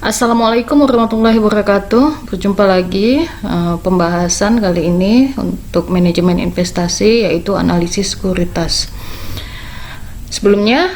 Assalamualaikum warahmatullahi wabarakatuh. Berjumpa lagi pembahasan kali ini untuk manajemen investasi, yaitu analisis sekuritas. Sebelumnya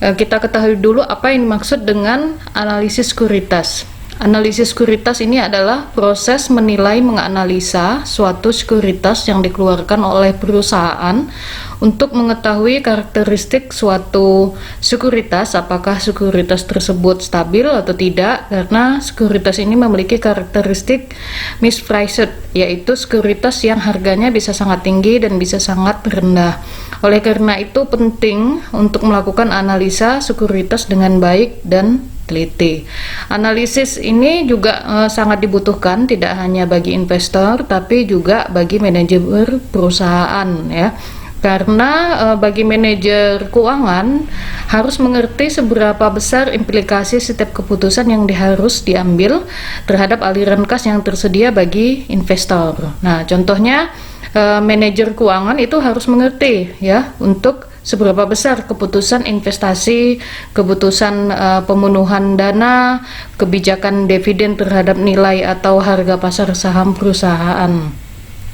kita ketahui dulu apa yang dimaksud dengan analisis sekuritas. Analisis sekuritas ini adalah proses menilai menganalisa suatu sekuritas yang dikeluarkan oleh perusahaan untuk mengetahui karakteristik suatu sekuritas, apakah sekuritas tersebut stabil atau tidak, karena sekuritas ini memiliki karakteristik mispriced, yaitu sekuritas yang harganya bisa sangat tinggi dan bisa sangat rendah. Oleh karena itu penting untuk melakukan analisa sekuritas dengan baik dan teliti. Analisis ini juga sangat dibutuhkan, tidak hanya bagi investor tapi juga bagi manajer perusahaan, ya. Karena bagi manajer keuangan harus mengerti seberapa besar implikasi setiap keputusan yang harus diambil terhadap aliran kas yang tersedia bagi investor. Nah, contohnya manajer keuangan itu harus mengerti, ya, untuk seberapa besar keputusan investasi, keputusan pemenuhan dana, kebijakan dividen terhadap nilai atau harga pasar saham perusahaan.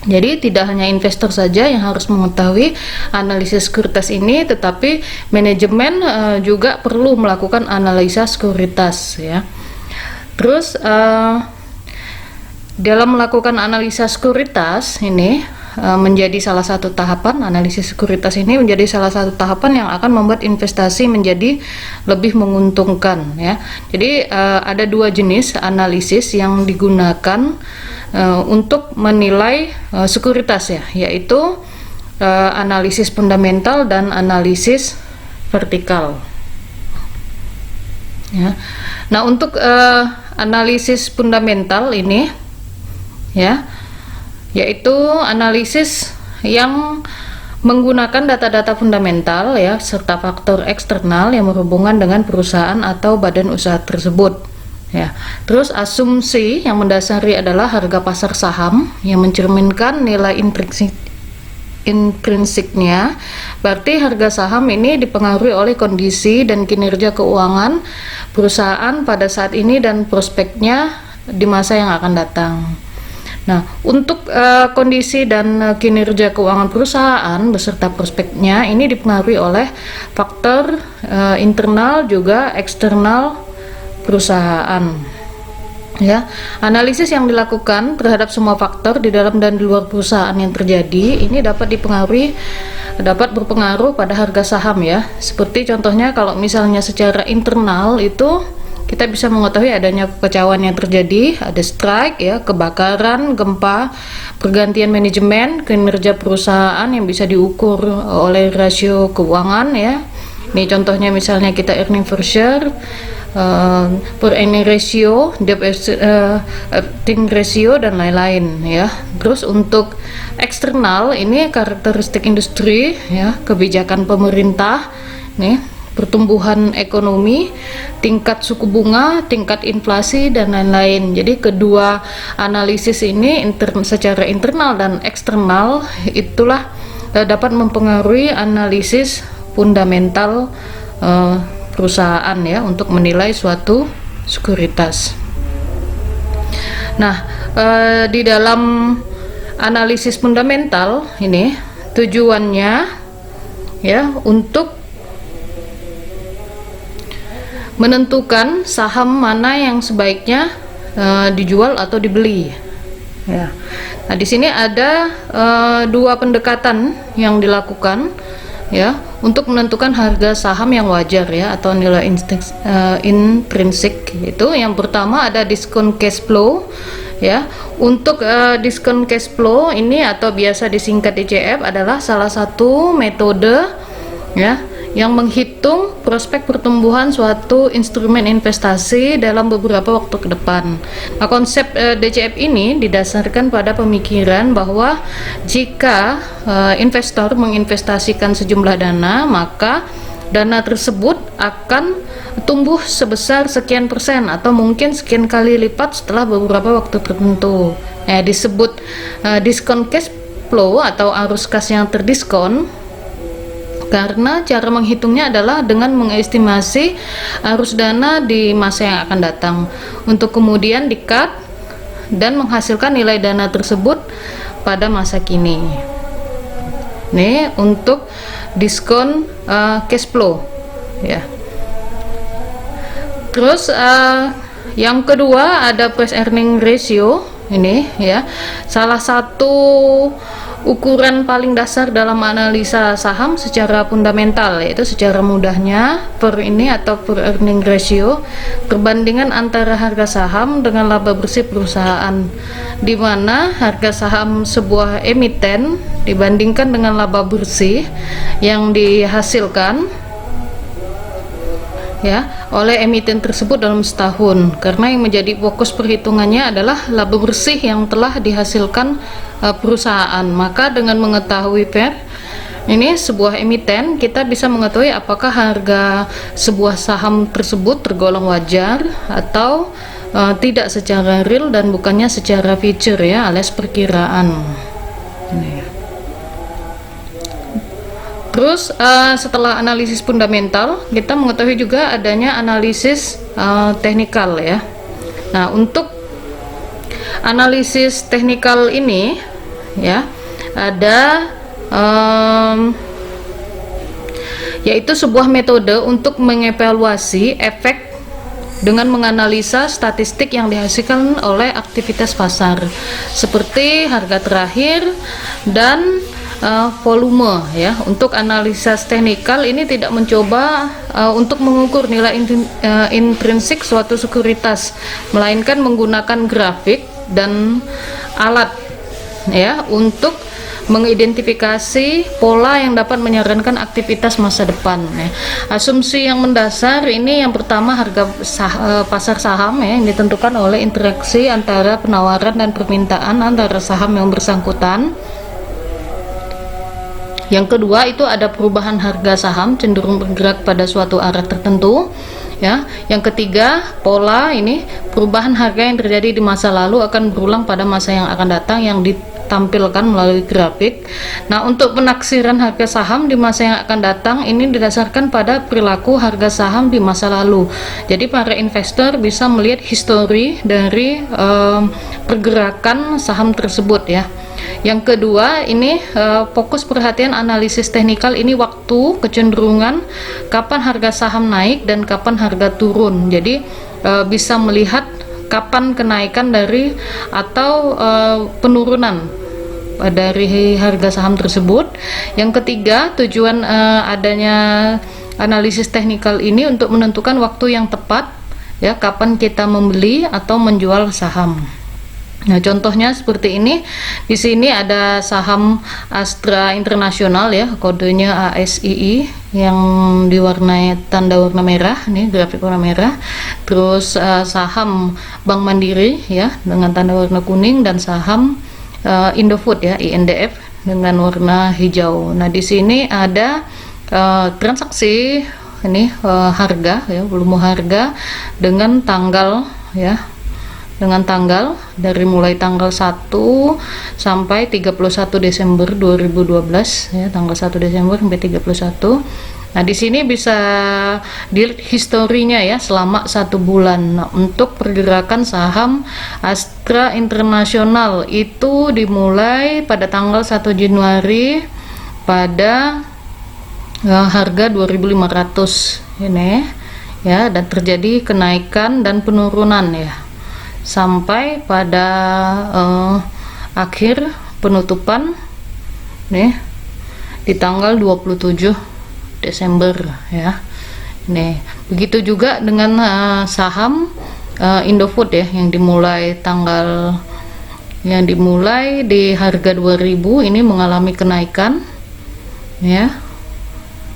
Jadi tidak hanya investor saja yang harus mengetahui analisis sekuritas ini, tetapi manajemen juga perlu melakukan analisa sekuritas, ya. Terus dalam melakukan analisa sekuritas ini menjadi salah satu tahapan, analisis sekuritas ini menjadi salah satu tahapan yang akan membuat investasi menjadi lebih menguntungkan, ya. Jadi ada dua jenis analisis yang digunakan untuk menilai sekuritas, ya, yaitu analisis fundamental dan analisis vertikal, ya. Nah, untuk analisis fundamental ini, ya, yaitu analisis yang menggunakan data-data fundamental, ya, serta faktor eksternal yang berhubungan dengan perusahaan atau badan usaha tersebut, ya. Terus asumsi yang mendasari adalah harga pasar saham yang mencerminkan nilai intrinsiknya. Berarti harga saham ini dipengaruhi oleh kondisi dan kinerja keuangan perusahaan pada saat ini dan prospeknya di masa yang akan datang. Nah, untuk kondisi dan kinerja keuangan perusahaan beserta prospeknya ini dipengaruhi oleh faktor internal juga eksternal perusahaan, ya. Analisis yang dilakukan terhadap semua faktor di dalam dan di luar perusahaan yang terjadi ini dapat berpengaruh pada harga saham, ya. Seperti contohnya kalau misalnya secara internal itu kita bisa mengetahui adanya kekacauan yang terjadi, ada strike, ya, kebakaran, gempa, pergantian manajemen, kinerja perusahaan yang bisa diukur oleh rasio keuangan, ya. Ini contohnya misalnya kita earning per share, per earning ratio, debt earning ratio, dan lain-lain, ya. Terus untuk eksternal ini karakteristik industri, ya, kebijakan pemerintah, nih, pertumbuhan ekonomi, tingkat suku bunga, tingkat inflasi, dan lain-lain. Jadi kedua analisis ini secara internal dan eksternal itulah dapat mempengaruhi analisis fundamental perusahaan, ya, untuk menilai suatu sekuritas. Nah, di dalam analisis fundamental ini tujuannya, ya, untuk menentukan saham mana yang sebaiknya dijual atau dibeli, ya. Nah, di sini ada dua pendekatan yang dilakukan, ya, untuk menentukan harga saham yang wajar, ya, atau nilai intrinsik. Itu yang pertama ada discount cash flow, ya. Untuk discount cash flow ini atau biasa disingkat DCF adalah salah satu metode, ya, yang menghitung prospek pertumbuhan suatu instrumen investasi dalam beberapa waktu ke depan. Nah, konsep DCF ini didasarkan pada pemikiran bahwa jika investor menginvestasikan sejumlah dana, maka dana tersebut akan tumbuh sebesar sekian persen atau mungkin sekian kali lipat setelah beberapa waktu tertentu. Disebut discount cash flow atau arus kas yang terdiskon. karena cara menghitungnya adalah dengan mengestimasi arus dana di masa yang akan datang untuk kemudian di-cut dan menghasilkan nilai dana tersebut pada masa kini. Nih untuk diskon cash flow ya. Terus yang kedua ada price earning ratio ini ya, salah satu ukuran paling dasar dalam analisa saham secara fundamental, yaitu secara mudahnya per ini atau per earning ratio, perbandingan antara harga saham dengan laba bersih perusahaan, di mana harga saham sebuah emiten dibandingkan dengan laba bersih yang dihasilkan ya oleh emiten tersebut dalam setahun, karena yang menjadi fokus perhitungannya adalah laba bersih yang telah dihasilkan perusahaan. Maka dengan mengetahui PER ini sebuah emiten, kita bisa mengetahui apakah harga sebuah saham tersebut tergolong wajar atau tidak secara real dan bukannya secara future ya, alias perkiraan. Ini. Terus setelah analisis fundamental, kita mengetahui juga adanya analisis teknikal ya. Nah, untuk analisis teknikal ini ya ada yaitu sebuah metode untuk mengevaluasi efek dengan menganalisa statistik yang dihasilkan oleh aktivitas pasar seperti harga terakhir dan volume ya. Untuk analisis teknikal ini tidak mencoba untuk mengukur nilai intrinsik suatu sekuritas, melainkan menggunakan grafik dan alat ya untuk mengidentifikasi pola yang dapat menyarankan aktivitas masa depan ya. Asumsi yang mendasar ini yang pertama, harga pasar saham ya, yang ditentukan oleh interaksi antara penawaran dan permintaan antara saham yang bersangkutan. Yang kedua itu ada perubahan harga saham cenderung bergerak pada suatu arah tertentu ya. Yang ketiga, pola ini perubahan harga yang terjadi di masa lalu akan berulang pada masa yang akan datang yang ditampilkan melalui grafik. Nah, untuk penaksiran harga saham di masa yang akan datang ini didasarkan pada perilaku harga saham di masa lalu. Jadi para investor bisa melihat histori dari pergerakan saham tersebut ya. Yang kedua ini fokus perhatian analisis teknikal ini waktu, kecenderungan kapan harga saham naik dan kapan harga turun. Jadi bisa melihat kapan kenaikan dari atau penurunan dari harga saham tersebut. Yang ketiga, tujuan adanya analisis teknikal ini untuk menentukan waktu yang tepat ya kapan kita membeli atau menjual saham. Nah, contohnya seperti ini. Di sini ada saham Astra Internasional ya, kodenya ASII yang diwarnai tanda warna merah, nih grafik warna merah. Terus saham Bank Mandiri ya dengan tanda warna kuning, dan saham Indofood ya, INDF dengan warna hijau. Nah, di sini ada transaksi ini harga ya, volume harga dengan tanggal ya, dengan tanggal dari mulai tanggal 1 sampai 31 Desember 2012 ya, tanggal 1 Desember sampai 31. Nah, di sini bisa dilihat historinya ya selama 1 bulan. Nah, untuk pergerakan saham Astra Internasional itu dimulai pada tanggal 1 Januari pada harga 2.500 ini ya, dan terjadi kenaikan dan penurunan ya sampai pada akhir penutupan nih di tanggal 27 Desember ya. Nih, begitu juga dengan saham Indofood ya yang dimulai di harga 2.000 ini mengalami kenaikan ya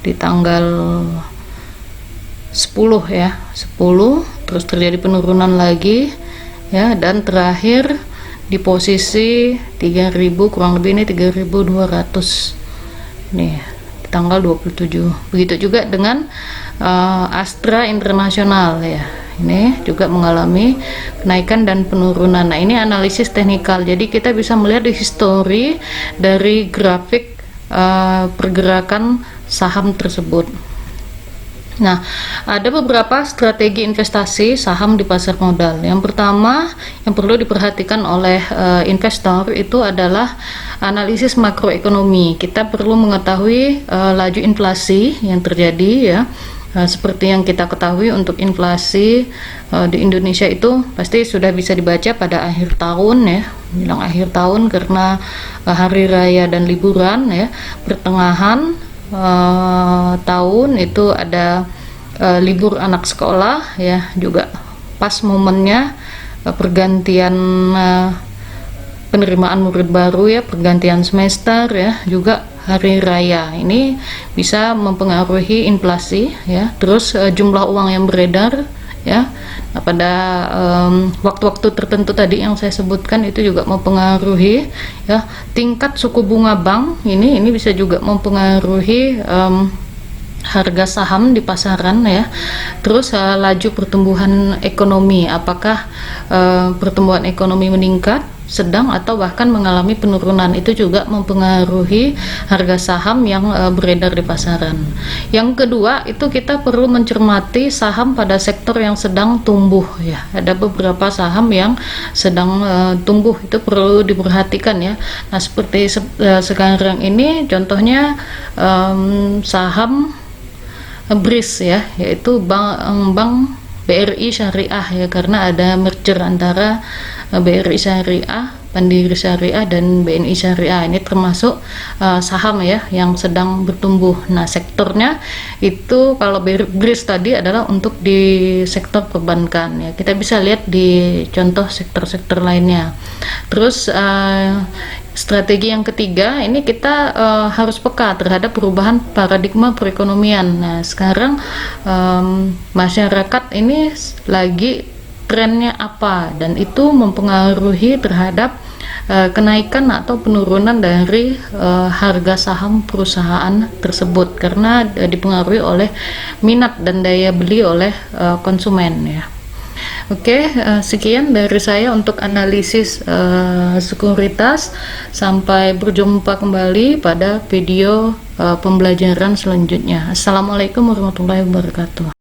di tanggal 10 ya, 10, terus terjadi penurunan lagi ya, dan terakhir di posisi 3.000 kurang lebih ini 3.200 nih di tanggal 27. Begitu juga dengan Astra Internasional ya, ini juga mengalami kenaikan dan penurunan. Nah, ini analisis teknikal, jadi kita bisa melihat di histori dari grafik pergerakan saham tersebut. Nah, ada beberapa strategi investasi saham di pasar modal. Yang pertama yang perlu diperhatikan oleh investor itu adalah analisis makroekonomi. Kita perlu mengetahui laju inflasi yang terjadi ya. Seperti yang kita ketahui, untuk inflasi di Indonesia itu pasti sudah bisa dibaca pada akhir tahun ya, menjelang akhir tahun karena hari raya dan liburan ya. Pertengahan tahun itu ada libur anak sekolah ya, juga pas momennya pergantian penerimaan murid baru ya, pergantian semester ya, juga hari raya. Ini bisa mempengaruhi inflasi ya. Terus jumlah uang yang beredar ya. Nah, pada waktu-waktu tertentu tadi yang saya sebutkan itu juga mempengaruhi ya. Tingkat suku bunga bank ini bisa juga mempengaruhi harga saham di pasaran ya. Terus laju pertumbuhan ekonomi, apakah pertumbuhan ekonomi meningkat, sedang, atau bahkan mengalami penurunan, itu juga mempengaruhi harga saham yang beredar di pasaran. Yang kedua itu kita perlu mencermati saham pada sektor yang sedang tumbuh ya. Ada beberapa saham yang sedang tumbuh, itu perlu diperhatikan ya. Nah, seperti sekarang ini contohnya saham BRIS ya, yaitu bank BRI Syariah ya, karena ada merger antara BRI Syariah, Mandiri Syariah, dan BNI Syariah. Ini termasuk saham ya yang sedang bertumbuh. Nah, sektornya itu kalau BRIS tadi adalah untuk di sektor perbankan ya. Kita bisa lihat di contoh sektor-sektor lainnya. Terus strategi yang ketiga, ini kita harus peka terhadap perubahan paradigma perekonomian. Nah, sekarang masyarakat ini lagi trennya apa, dan itu mempengaruhi terhadap kenaikan atau penurunan dari harga saham perusahaan tersebut, karena dipengaruhi oleh minat dan daya beli oleh konsumen ya. Oke, sekian dari saya untuk analisis sekuritas. Sampai berjumpa kembali pada video pembelajaran selanjutnya. Assalamualaikum warahmatullahi wabarakatuh.